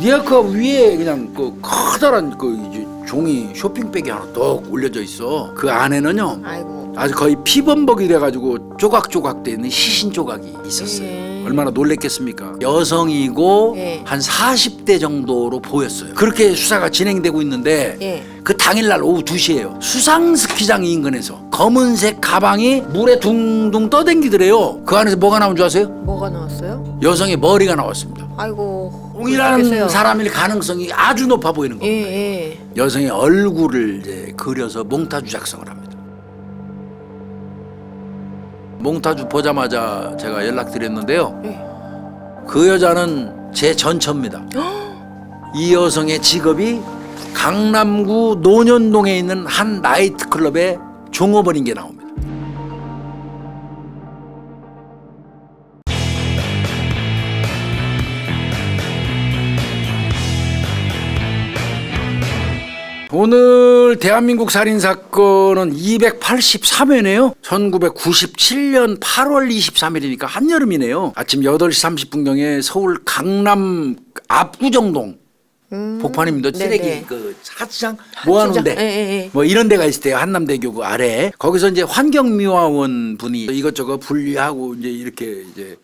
리아카 위에 그냥 그 커다란 그 이제 종이 쇼핑백이 하나 떡 올려져 있어. 그 안에는요 아이고. 아주 거의 피범벅이 돼가지고 조각조각 돼 있는 시신 조각이 있었어요. 얼마나 놀랬겠습니까? 여성이고 한 40대 정도로 보였어요. 그렇게 수사가 진행되고 있는데 그 당일날 오후 2시에요. 수상스키장 인근에서 검은색 가방이 물에 둥둥 떠댕기더래요. 그 안에서 뭐가 나온 줄 아세요? 뭐가 나왔어요? 여성의 머리가 나왔습니다. 아이고. 동일한 사람일 가능성이 아주 높아 보이는 겁니다. 예. 여성의 얼굴을 이제 그려서 몽타주 작성을 합니다. 몽타주 보자마자 제가 연락드렸는데요. 그 여자는 제 전처입니다. 이 여성의 직업이 강남구 논현동에 있는 한 나이트클럽의 종업원인 게 나옵니다. 오늘 대한민국 살인사건은 283회네요. 1997년 8월 23일이니까 한여름이네요. 아침 8시 30분경에 서울 강남 압구정동 복판입니다. 쓰레기 그 하치장 모아놓은데 뭐 이런 데가 있을 때요. 한남대교 그 아래 거기서 이제 환경미화원 분이 이것저것 분리하고 이제 이렇게 이제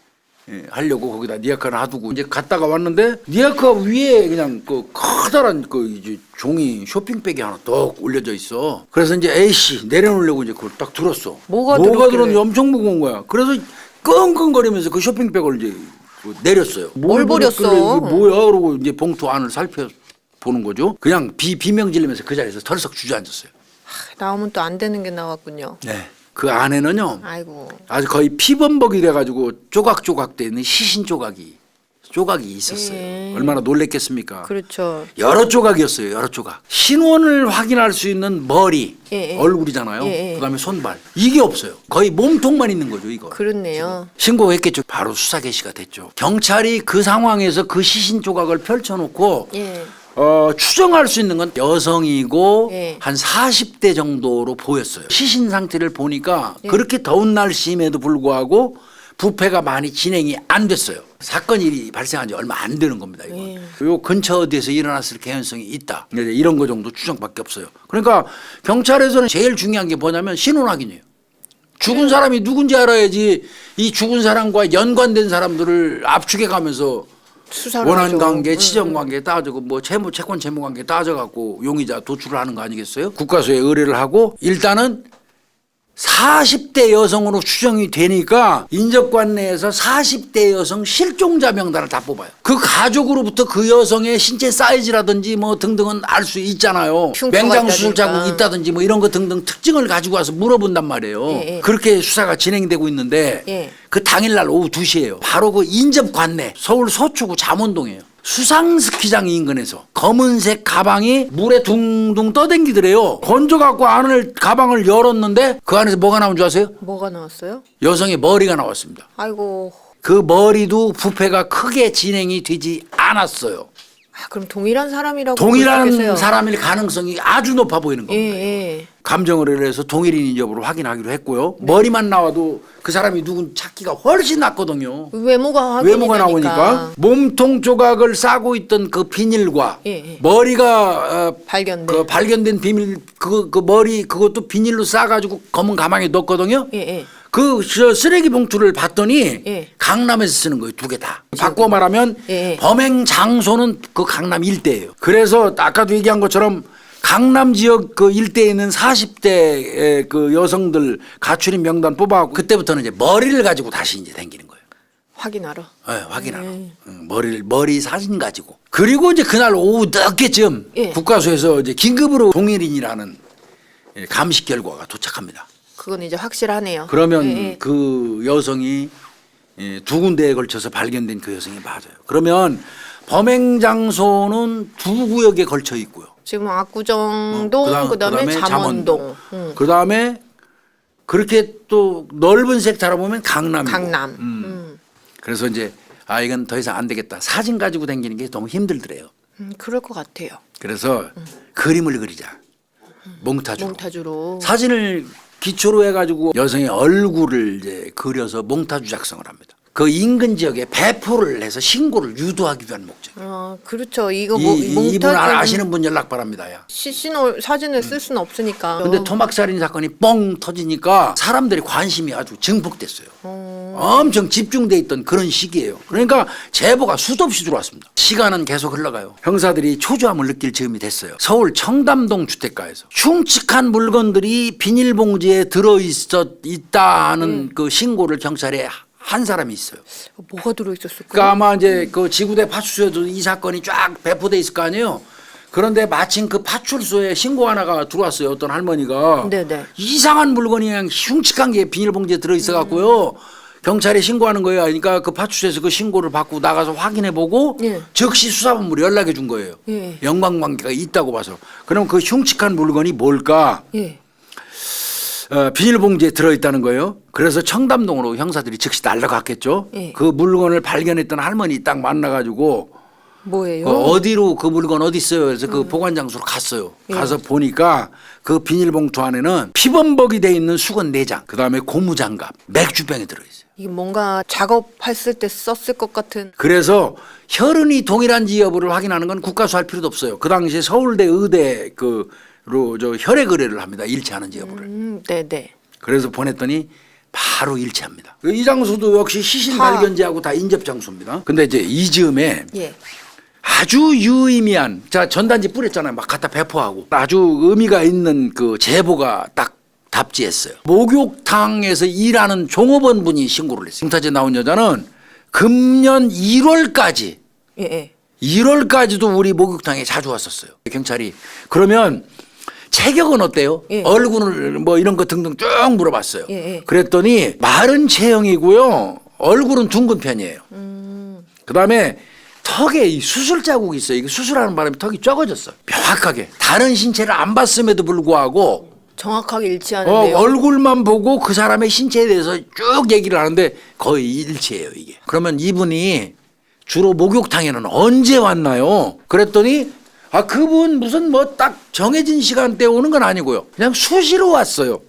하려고 거기다 니아카를 놔두고 이제 갔다가 왔는데 니아카 위에 그냥 그 커다란 그 이제 종이 쇼핑백이 하나 떡 올려져 있어. 그래서 이제 에이씨 내려놓으려고 이제 그걸 딱 들었어. 뭐가 들었는지 엄청 무거운 거야. 그래서 끙끙거리면서 그 쇼핑백을 이제 내렸어요. 뭘 버렸어? 이게 뭐야? 그러고 이제 봉투 안을 살펴보는 거죠. 그냥 비명 지르면서 그 자리에서 털썩 주저앉았어요. 나오면 또 안 되는 게 나왔군요. 네. 그 안에는요. 아이고. 아주 거의 피범벅이 돼가지고 조각조각 돼 있는 시신 조각이 있었어요. 얼마나 놀랬겠습니까? 그렇죠. 여러 조각이었어요. 여러 조각. 신원을 확인할 수 있는 머리, 얼굴이잖아요. 그다음에 손발. 이게 없어요. 거의 몸통만 있는 거죠, 이거. 그렇네요. 신고했겠죠. 바로 수사 개시가 됐죠. 경찰이 그 상황에서 그 시신 조각을 펼쳐놓고 추정할 수 있는 건 여성이고 한 40대 정도로 보였어요. 시신 상태를 보니까 그렇게 더운 날씨임에도 불구하고 부패가 많이 진행이 안 됐어요. 사건이 발생한 지 얼마 안 되는 겁니다. 이건. 요 근처 어디에서 일어났을 개연성이 있다. 이런 거 정도 추정밖에 없어요. 그러니까 경찰에서는 제일 중요한 게 뭐냐면 신원 확인이에요. 죽은 사람이 누군지 알아야지 이 죽은 사람과 연관된 사람들을 압축해 가면서 원한 관계, 치정 관계 따져고 뭐 채권 채무 관계 따져갖고 용의자 도출을 하는 거 아니겠어요? 국과수에 의뢰를 하고 일단은 40대 여성으로 추정이 되니까 인접관내에서 40대 여성 실종자 명단을 다 뽑아요. 그 가족으로부터 그 여성의 신체 사이즈라든지 뭐 등등은 알 수 있잖아요. 맹장 수술 자국이 있다든지 뭐 이런 거 등등 특징을 가지고 와서 물어본단 말이에요. 그렇게 수사가 진행되고 있는데 그 당일날 오후 2시에요. 바로 그 인접관내 서울 서초구 잠원동이에요. 수상스키장 인근에서 검은색 가방이 물에 둥둥 떠댕기더래요. 건져갖고 가방을 열었는데 그 안에서 뭐가 나온 줄 아세요? 뭐가 나왔어요? 여성의 머리가 나왔습니다. 아이고. 그 머리도 부패가 크게 진행이 되지 않았어요. 그럼 동일한 사람이라고 동일한 사람일 가능성이 아주 높아 보이는 겁니다. 감정을 해서 동일인인 여부를 확인하기로 했고요. 머리만 나와도 그 사람이 누군 찾기가 훨씬 낫거든요. 외모가 나오니까 몸통 조각을 싸고 있던 그 비닐과 머리가 발견된 비닐 그 머리 그것도 비닐로 싸가지고 검은 가방에 넣었거든요. 그 쓰레기 봉투를 봤더니 강남에서 쓰는 거예요. 2개 다. 바꿔 말하면 범행 장소는 그 강남 일대예요. 그래서 아까도 얘기한 것처럼 강남 지역 그 일대에 있는 40대 그 여성들 가출인 명단 뽑아갖고 그때부터는 이제 머리를 가지고 다시 이제 다니는 거예요. 확인하러. 네, 확인하러. 머리 사진 가지고. 그리고 이제 그날 오후 늦게쯤 국과수에서 이제 긴급으로 동일인이라는 감식 결과가 도착합니다. 그건 이제 확실하네요. 그러면 그 여성이 2군데에 걸쳐서 발견된 그 여성이 맞아요. 그러면 범행 장소는 2구역에 걸쳐 있고요. 지금 압구정동 그다음에 잠원동. 그다음에 그렇게 또 넓은 색깔을 보면 강남이고. 강남. 그래서 이제 이건 더 이상 안 되겠다. 사진 가지고 다니는 게 너무 힘들더래요. 그럴 것 같아요. 그래서 그림을 그리자. 몽타주로. 사진을 기초로 해가지고 여성의 얼굴을 이제 그려서 몽타주 작성을 합니다. 그 인근 지역에 배포를 해서 신고를 유도하기 위한 목적. 그렇죠. 이거 이분 아시는 분 연락 바랍니다. 야. 신호 사진을 쓸 수는 없으니까. 근데 토막살인 사건이 뻥 터지니까 사람들이 관심이 아주 증폭됐어요. 엄청 집중돼 있던 그런 시기예요. 그러니까 제보가 수도 없이 들어왔습니다. 시간은 계속 흘러가요. 형사들이 초조함을 느낄 즈음이 됐어요. 서울 청담동 주택가에서 흉측한 물건들이 비닐봉지에 들어있다는 그 신고를 경찰에 한 사람이 있어요. 뭐가 들어있었을까요? 그러니까 아마 이제 그 지구대 파출소에도 이 사건이 쫙 배포돼 있을 거 아니에요. 그런데 마침 그 파출소에 신고 하나가 들어왔어요. 어떤 할머니가 네네. 이상한 물건이 그냥 흉측한 게 비닐봉지에 들어있어 갖고요. 경찰에 신고하는 거예요. 그러니까 그 파출소에서 그 신고를 받고 나가서 확인해보고 예. 즉시 수사본부로 연락해 준 거예요. 예. 연관관계가 있다고 봐서. 그럼 그 흉측한 물건이 뭘까? 예. 비닐봉지에 들어있다는 거예요. 그래서 청담동으로 형사들이 즉시 날라갔겠죠. 예. 그 물건을 발견했던 할머니 딱 만나가지고 뭐예요? 어디로 그 물건 어디 있어요? 그래서 그 보관 장소로 갔어요. 예. 가서 보니까 그 비닐봉투 안에는 피범벅이 돼 있는 수건 4장, 그다음에 고무장갑, 맥주병이 들어있어요. 이게 뭔가 작업했을 때 썼을 것 같은. 그래서 혈흔이 동일한지 여부를 확인하는 건 국가수할 필요도 없어요. 그 당시에 서울대 의대 그로 저 혈액 의뢰를 합니다. 일치하는지 여부를. 네네. 그래서 보냈더니 바로 일치합니다. 이 장소도 역시 시신 발견지하고 다 인접 장소입니다. 근데 이제 이 즈음에 예. 아주 유의미한, 자 전단지 뿌렸잖아요. 막 갖다 배포하고 아주 의미가 있는 그 제보가 딱 답지했어요. 목욕탕에서 일하는 종업원 분이 신고를 했어요. 인터넷에 나온 여자는 금년 1월까지 예. 예. 1월까지도 우리 목욕탕에 자주 왔었어요. 경찰이. 그러면 체격은 어때요? 예. 얼굴을 뭐 이런 거 등등 쭉 물어봤어요. 예. 그랬더니 마른 체형이고요. 얼굴은 둥근 편이에요. 그다음에 턱에 이 수술 자국이 있어요. 이게 수술하는 바람에 턱이 적어졌어요. 명확하게. 다른 신체를 안 봤음에도 불구하고 정확하게 일치하는데요. 얼굴만 보고 그 사람의 신체에 대해서 쭉 얘기를 하는데 거의 일치해요, 이게. 그러면 이분이 주로 목욕탕에는 언제 왔나요? 그랬더니 그분 무슨 뭐 딱 정해진 시간대에 오는 건 아니고요. 그냥 수시로 왔어요.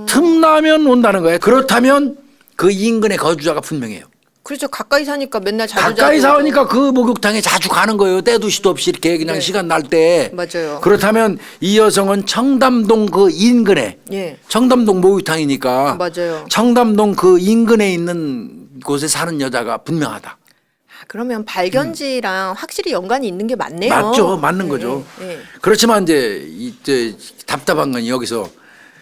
틈나면 온다는 거예요. 그렇다면 그 인근의 거주자가 분명해요. 그렇죠. 가까이 사니까 맨날 자주 가까이 자주 사니까 그 목욕탕에 자주 가는 거예요. 때도 시도 없이 이렇게 그냥 네. 시간 날 때. 맞아요. 그렇다면 이 여성은 청담동 그 인근에 예. 청담동 목욕탕이니까 맞아요. 청담동 그 인근에 있는 곳에 사는 여자가 분명하다. 그러면 발견지랑 확실히 연관이 있는 게 맞네요. 맞죠. 맞는 거죠. 예. 그렇지만 이제 답답한 건 여기서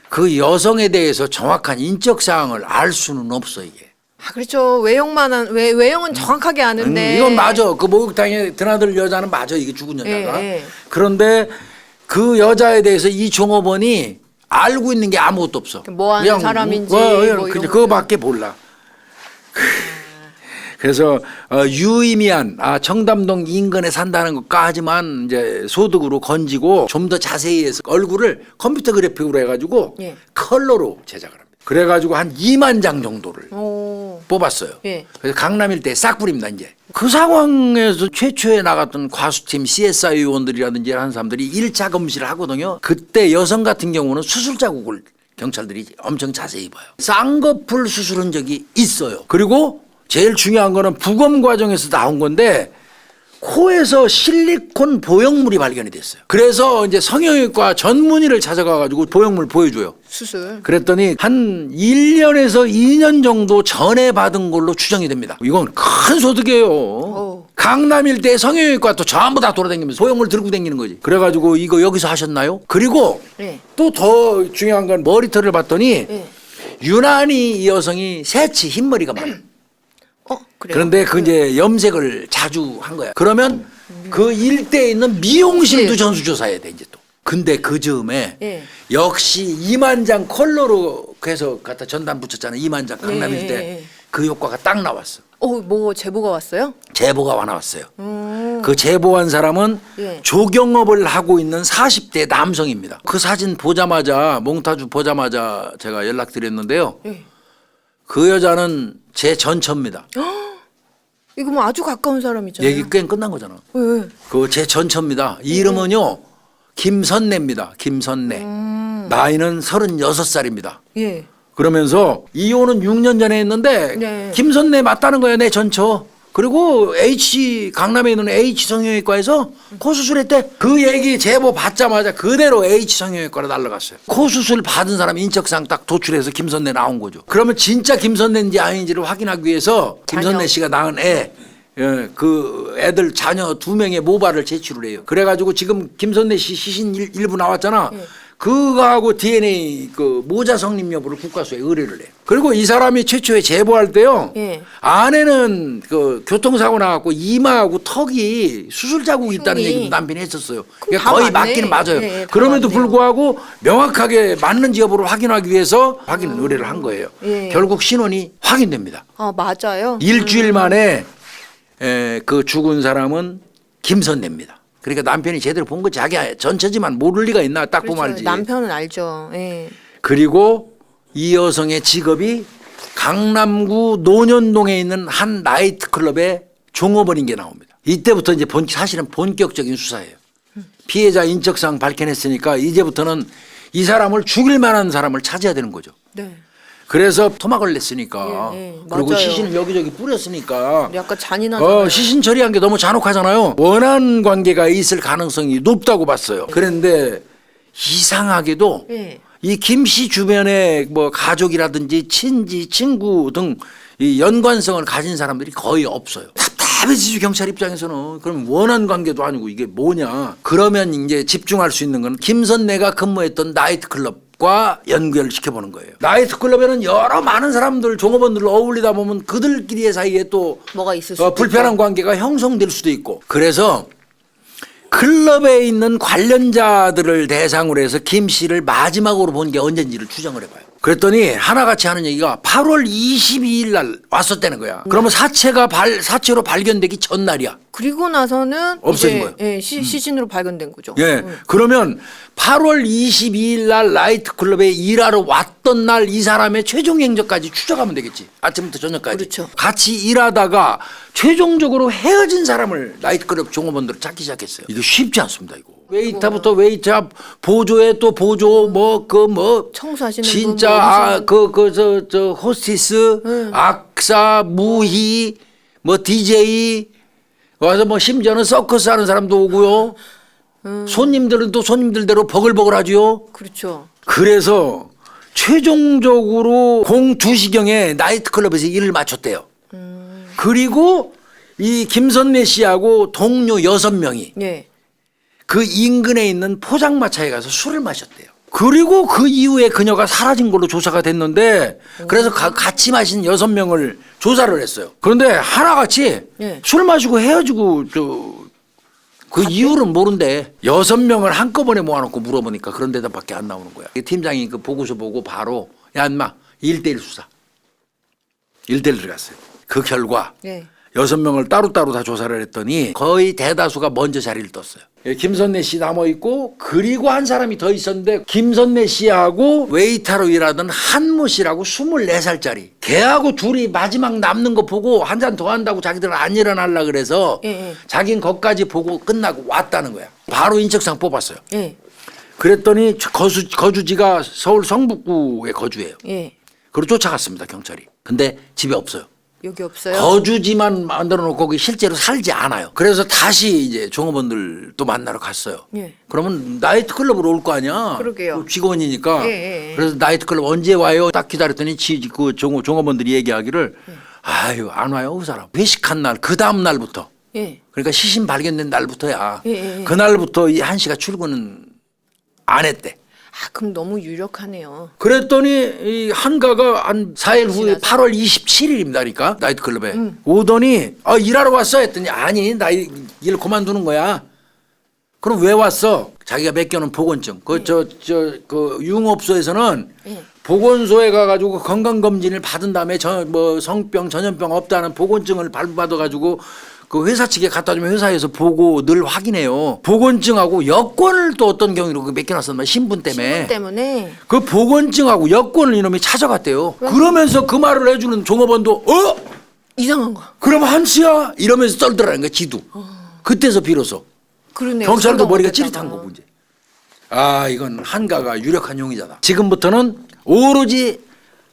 그 여성에 대해서 정확한 인적 사항을 알 수는 없어 이게. 그렇죠. 외형은 정확하게 아는데. 이건 맞아. 그 목욕탕에 드나들 여자는 맞아. 이게 죽은 여자가. 예. 그런데 그 여자에 대해서 이 종업원이 알고 있는 게 아무것도 없어. 뭐 하는 사람인지 뭐 이런 그거밖에 몰라. 그래서 유의미한 청담동 인근에 산다는 것까지만 이제 소득으로 건지고 좀 더 자세히 해서 얼굴을 컴퓨터 그래픽으로 해가지고 예. 컬러로 제작을 합니다. 그래가지고 한 2만 장 정도를 뽑았어요. 예. 그래서 강남 일대에 싹 뿌립니다. 이제 그 상황에서 최초에 나갔던 과수팀 CSI 의원들이라든지 하는 사람들이 1차 검시를 하거든요. 그때 여성 같은 경우는 수술 자국을 경찰들이 엄청 자세히 봐요. 쌍꺼풀 수술 흔적이 있어요. 그리고 제일 중요한 거는 부검 과정에서 나온 건데 코에서 실리콘 보형물이 발견이 됐어요. 그래서 이제 성형외과 전문의를 찾아가 가지고 보형물 보여줘요. 수술. 그랬더니 한 1년에서 2년 정도 전에 받은 걸로 추정이 됩니다. 이건 큰 소득이에요. 강남 일대 성형외과 또 전부 다 돌아다니면서 보형물 들고 다니는 거지. 그래가지고 이거 여기서 하셨나요? 그리고 네. 또 더 중요한 건 머리털을 봤더니 유난히 이 여성이 새치 흰머리가 많아요. 그래요? 그런데 그 이제 염색을 자주 한 거야. 그러면 그 일대에 있는 미용실도 전수조사해야 돼 이제 또. 근데 그 즈음에 역시 2만 장 컬러로 해서 갖다 전단 붙였잖아. 2만 장 강남 일대. 그 효과가 딱 나왔어. 뭐 제보가 왔어요? 제보가 와 나왔어요. 그 제보한 사람은 조경업을 하고 있는 40대 남성입니다. 그 사진 보자마자 몽타주 보자마자 제가 연락드렸는데요. 그 여자는 제 전처입니다. 이거 뭐 아주 가까운 사람이잖아요. 얘기 꽤 끝난 거잖아. 네. 그 제 전처입니다. 이름은요 김선래입니다. 김선래. 나이는 36살입니다. 예. 그러면서 이혼은 6년 전에 했는데 네. 김선내 맞다는 거예요. 내 전처. 그리고 강남에 있는 H성형외과에서 코 수술했대. 그 얘기 제보 받자마자 그대로 H성형외과로 날라갔어요. 코 수술 받은 사람 인적사항 딱 도출해서 김선내 나온 거죠. 그러면 진짜 김선내인지 아닌지를 확인하기 위해서 김선내 씨가 낳은 그 애들 자녀 2명의 모발을 제출을 해요. 그래가지고 지금 김선내 씨 시신 일부 나왔잖아. 그거하고 DNA 그 모자 성립 여부를 국과수에 의뢰를 해요. 그리고 이 사람이 최초에 제보할 때요. 아내는 그 교통사고 나갖고 이마하고 턱이 수술 자국이 있다는 얘기도 남편이 했었어요. 그러니까 거의 맞기는 맞아요. 그럼에도 불구하고 명확하게 맞는지 여부를 확인하기 위해서 확인 의뢰를 한 거예요. 결국 신원이 확인됩니다. 아, 맞아요. 일주일 만에 그 죽은 사람은 김선내입니다. 그러니까 남편이 제대로 본 거 자기 전처지만 모를 리가 있나 딱 보면 알지. 남편은 알죠. 예. 그리고 이 여성의 직업이 강남구 논현동에 있는 한 나이트클럽의 종업원인 게 나옵니다. 이때부터 이제 사실은 본격적인 수사예요. 피해자 인적사항 밝혀냈으니까 이제부터는 이 사람을 죽일 만한 사람을 찾아야 되는 거죠. 네. 그래서 토막을 냈으니까 그리고 맞아요. 시신을 여기저기 뿌렸으니까 약간 잔인하잖아요. 시신 처리한 게 너무 잔혹하잖아요. 원한 관계가 있을 가능성이 높다고 봤어요. 그런데 이상하게도 이 김 씨 주변에 뭐 가족이라든지 친지, 친구 등 이 연관성을 가진 사람들이 거의 없어요. 답답해지죠, 경찰 입장에서는. 그럼 원한 관계도 아니고 이게 뭐냐. 그러면 이제 집중할 수 있는 건 김선내가 근무했던 나이트클럽과 연결시켜보는 거예요. 나이트클럽에는 여러 많은 사람들, 종업원들 어울리다 보면 그들끼리의 사이에 또 뭐가 있을 수도 불편한 관계가 형성될 수도 있고. 그래서 클럽에 있는 관련자들을 대상으로 해서 김 씨를 마지막으로 본 게 언젠지를 추정을 해봐요. 그랬더니 하나같이 하는 얘기가 8월 22일 날 왔었다는 거야. 그러면 사체로 발견되기 전날이야. 그리고 나서는 없어진 이제, 거예요. 예, 시신으로 발견된 거죠. 예. 그러면 8월 22일 날 나이트클럽에 일하러 왔던 날 이 사람의 최종 행적까지 추적하면 되겠지. 아침부터 저녁까지. 그렇죠. 같이 일하다가 최종적으로 헤어진 사람을 나이트클럽 종업원들을 찾기 시작했어요. 이게 쉽지 않습니다, 이거. 웨이터부터 웨이터, 보조에 또 보조, 청소하시는 진짜 저 호스티스, 악사, 무희, DJ 와서 심지어는 서커스 하는 사람도 오고요. 손님들은 또 손님들대로 버글버글하지요. 그렇죠. 그래서 최종적으로 02시경에 나이트클럽에서 일을 마쳤대요. 그리고 이 김선내 씨하고 동료 6명이 그 인근에 있는 포장마차에 가서 술을 마셨대요. 그리고 그 이후에 그녀가 사라진 걸로 조사가 됐는데 그래서 같이 마신 6명을 조사를 했어요. 그런데 하나같이 술 마시고 헤어지고 그 이유는 모른대. 6명을 한꺼번에 모아놓고 물어보니까 그런 대답밖에 안 나오는 거야. 팀장이 그 보고서 보고 바로 야 인마 1대1 수사. 1대1 들어갔어요. 그 결과 6명을 따로따로 다 조사를 했더니 거의 대다수가 먼저 자리를 떴어요. 김선내 씨 남아있고 그리고 한 사람이 더 있었는데 김선내 씨하고 웨이터로 일하던 한모 씨라고 24살짜리 걔하고 둘이 마지막 남는 거 보고 한 잔 더 한다고 자기들은 안 일어나려고 그래서 자기는 거기까지 보고 끝나고 왔다는 거야. 바로 인적사항 뽑았어요. 그랬더니 거주지가 서울 성북구에 거주해요. 그리고 쫓아갔습니다, 경찰이. 근데 집에 없어요. 여기 없어요? 거주지만 만들어 놓고 거기 실제로 살지 않아요. 그래서 다시 이제 종업원들 또 만나러 갔어요. 그러면 나이트클럽으로 올 거 아니야. 그러게요. 직원이니까. 그래서 나이트클럽 언제 와요? 딱 기다렸더니 그 종업원들이 얘기하기를 아유 안 와요 그 사람. 회식한 날 그 다음 날부터. 그러니까 시신 발견된 날부터야. 그날부터 이 한 씨가 출근은 안 했대. 아, 그럼 너무 유력하네요. 그랬더니 이 한가가 한 4일 후에 8월 27일입니다. 그러니까 나이트클럽에 오더니 일하러 왔어 했더니 아니 나 일 그만두는 거야. 그럼 왜 왔어? 자기가 맡겨놓은 보건증. 그 융업소에서는 보건소에 가가지고 건강검진을 받은 다음에 성병 전염병 없다는 보건증을 발부받아가지고 그 회사 측에 갖다 주면 회사에서 보고 늘 확인해요. 보건증하고 여권을 또 어떤 경위로 맡겨놨었나 신분 때문에. 신분 때문에. 그 보건증하고 여권을 이놈이 찾아갔대요. 그러면서 그 말을 해주는 종업원도 이상한 거. 그럼 한씨야 이러면서 떨더라는 거야 지도. 그때서 비로소. 그러네요. 경찰도 머리가 찌릿한 거고 이제. 아 이건 한가가 유력한 용의자다. 지금부터는 오로지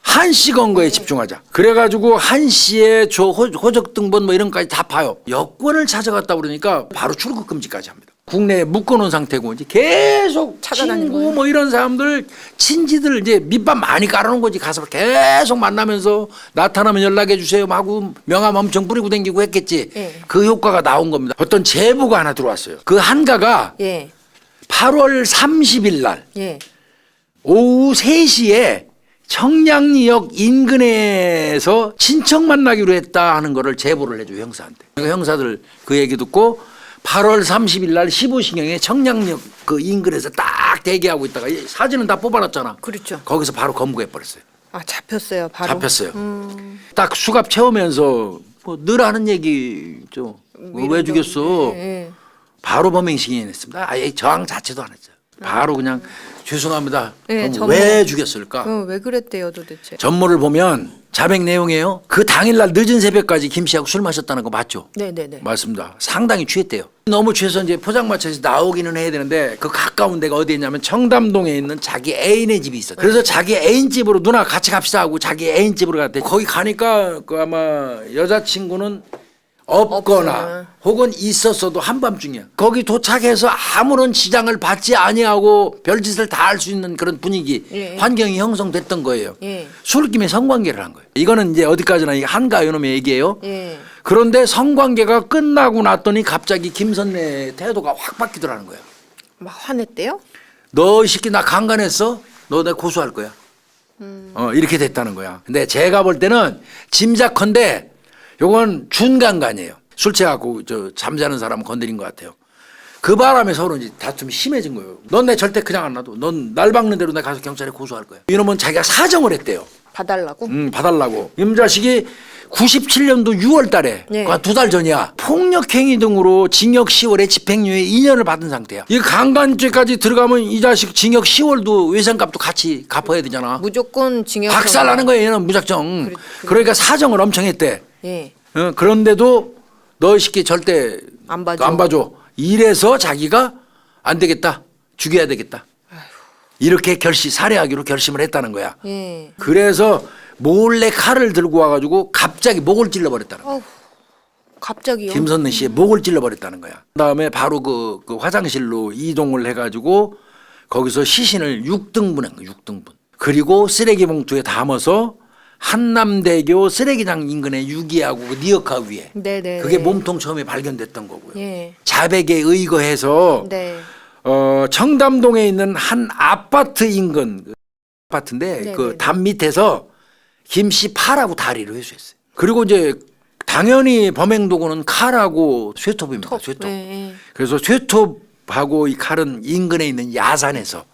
한 씨 건거에 집중하자. 그래가지고 한 씨의 호적 등본 뭐 이런 것까지 다 파요. 여권을 찾아갔다 그러니까 바로 출국 금지까지 합니다. 국내에 묶어놓은 상태고 이제 계속 찾아다니는 친구 거예요. 뭐 이런 사람들 친지들 이제 밑밥 많이 깔아놓은 거지. 가서 계속 만나면서 나타나면 연락해 주세요 하고 명함 엄청 뿌리고 다니고 했겠지. 예. 그 효과가 나온 겁니다. 어떤 제보가 하나 들어왔어요. 그 한가가 예. 8월 30일 날 예. 오후 3시에 청량리역 인근에서 친척 만나기로 했다 하는 거를 제보를 해줘요, 형사한테. 그러니까 형사들 그 얘기 듣고 8월 30일 날 15신경에 청량리역 그 인근에서 딱 대기하고 있다가 이 사진은 다 뽑아놨잖아. 그렇죠. 거기서 바로 검거해버렸어요. 아, 잡혔어요. 바로. 잡혔어요. 딱 수갑 채우면서 뭐 늘 하는 얘기죠. 왜 죽였어? 예. 바로 범행 시인했습니다. 아예 저항 자체도 안 했어요. 바로 그냥 죄송합니다. 네, 그럼 왜 죽였을까? 왜 그랬대요, 도대체? 전모를 보면 자백 내용이에요. 그 당일날 늦은 새벽까지 김 씨하고 술 마셨다는 거 맞죠? 네네네. 맞습니다. 상당히 취했대요. 너무 취해서 이제 포장마차에서 나오기는 해야 되는데 그 가까운 데가 어디에 있냐면 청담동에 있는 자기 애인의 집이 있어요. 그래서 자기 애인 집으로 누나 같이 갑시다 하고 자기 애인 집으로 갔대. 거기 가니까 그 아마 여자친구는 없거나 없어요. 혹은 있었어도 한밤중이야. 거기 도착해서 아무런 지장을 받지 아니하고 별짓을 다 할 수 있는 그런 분위기, 예. 환경이 형성됐던 거예요. 예. 술김에 성관계를 한 거예요. 이거는 이제 어디까지나 이 한가 요놈의 얘기예요. 예. 그런데 성관계가 끝나고 났더니 갑자기 김선래의 태도가 확 바뀌더라는 거예요. 막 화냈대요? 너 이 새끼 나 강간했어? 너 내가 고소할 거야. 이렇게 됐다는 거야. 근데 제가 볼 때는 짐작컨대 요건 준강간이에요. 술 취해갖고 저 잠자는 사람 건드린 것 같아요. 그 바람에 서로 이제 다툼이 심해진 거예요. 넌 내 절대 그냥 안 놔둬. 넌 날 박는 대로 내가 가서 경찰에 고소할 거야. 이놈은 자기가 사정을 했대요. 봐달라고? 봐달라고. 이 자식이 97년도 6월 달에 네. 2달 전이야. 폭력행위 등으로 징역 10월에 집행유예 2년을 받은 상태야. 이 강간죄까지 들어가면 이 자식 징역 10월도 외상값도 같이 갚아야 되잖아. 무조건 징역. 박살나는 거예요. 얘는 무작정. 그러니까 사정을 엄청 했대. 예. 그런데도 너 이 새끼 절대 안 봐줘. 안 봐줘. 이래서 자기가 안 되겠다. 죽여야 되겠다. 이렇게 살해하기로 결심을 했다는 거야. 예. 그래서 몰래 칼을 들고 와가지고 갑자기 목을 찔러버렸다는 거야. 어우, 갑자기요? 김선래 씨의 목을 찔러버렸다는 거야. 그다음에 바로 그 화장실로 이동을 해가지고 거기서 시신을 6등분한 거야. 6등분. 그리고 쓰레기 봉투에 담아서 한남대교 쓰레기장 인근에 유기하고 그 니어카 위에. 네네. 그게 몸통 처음에 발견됐던 거고요. 예. 자백에 의거해서 네. 청담동에 있는 한 아파트 인근 그 아파트인데 네네네. 그 담 밑에서 김씨 팔하고 다리를 회수했어요. 그리고 이제 당연히 범행 도구는 칼하고 쇠톱입니다. 쇠톱. 예. 그래서 쇠톱하고 이 칼은 인근에 있는 야산에서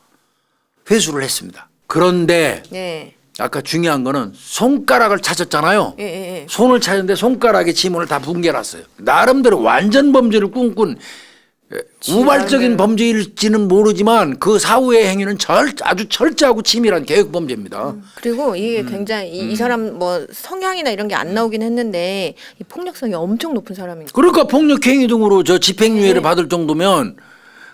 회수를 했습니다. 그런데 예. 아까 중요한 거는 손가락을 찾았잖아요. 예. 예. 손을 찾았는데 손가락에 지문을 다 붕괴놨어요. 나름대로 완전 범죄를 꿈꾼 우발적인 범죄일지는 모르지만 그 사후의 행위는 아주 철저하고 치밀한 계획 범죄입니다. 그리고 이게 굉장히 이 사람 뭐 성향이나 이런 게 안 나오긴 했는데 이 폭력성이 엄청 높은 사람인 거예요. 그러니까 폭력행위 등으로 저 집행유예를 받을 정도면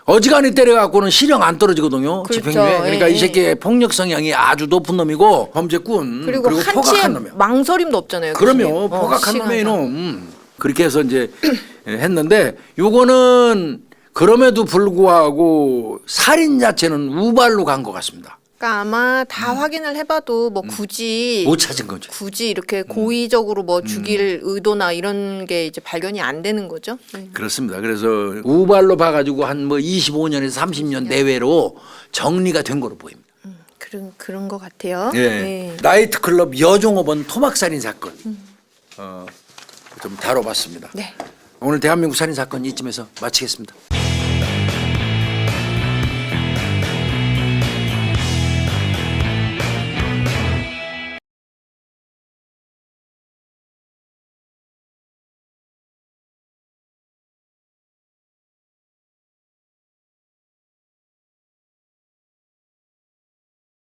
어지간히 때려갖고는 실형 안 떨어지거든요. 그렇죠. 집행유예. 그러니까 예, 이 새끼의 폭력 성향이 아주 높은 놈이고 범죄꾼 그리고 포각한 한치의 놈이야. 망설임도 없잖아요. 그럼요. 교수님. 포각한 놈의 시간상. 놈. 그렇게 해서 이제 했는데 요거는 그럼에도 불구하고 살인 자체는 우발로 간 것 같습니다. 그러니까 아마 다 확인을 해봐도 뭐 굳이 못 찾은 거죠. 이렇게 고의적으로 뭐 죽일 의도나 이런 게 이제 발견이 안 되는 거죠. 그렇습니다. 그래서 우발로 봐가지고 한 뭐 25년에서 30년 내외로 정리가 된 거로 보입니다. 그런 것 같아요. 예. 네. 나이트클럽 여종업원 토막살인 사건 좀 다뤄봤습니다. 네. 오늘 대한민국 살인 사건 이쯤에서 마치겠습니다.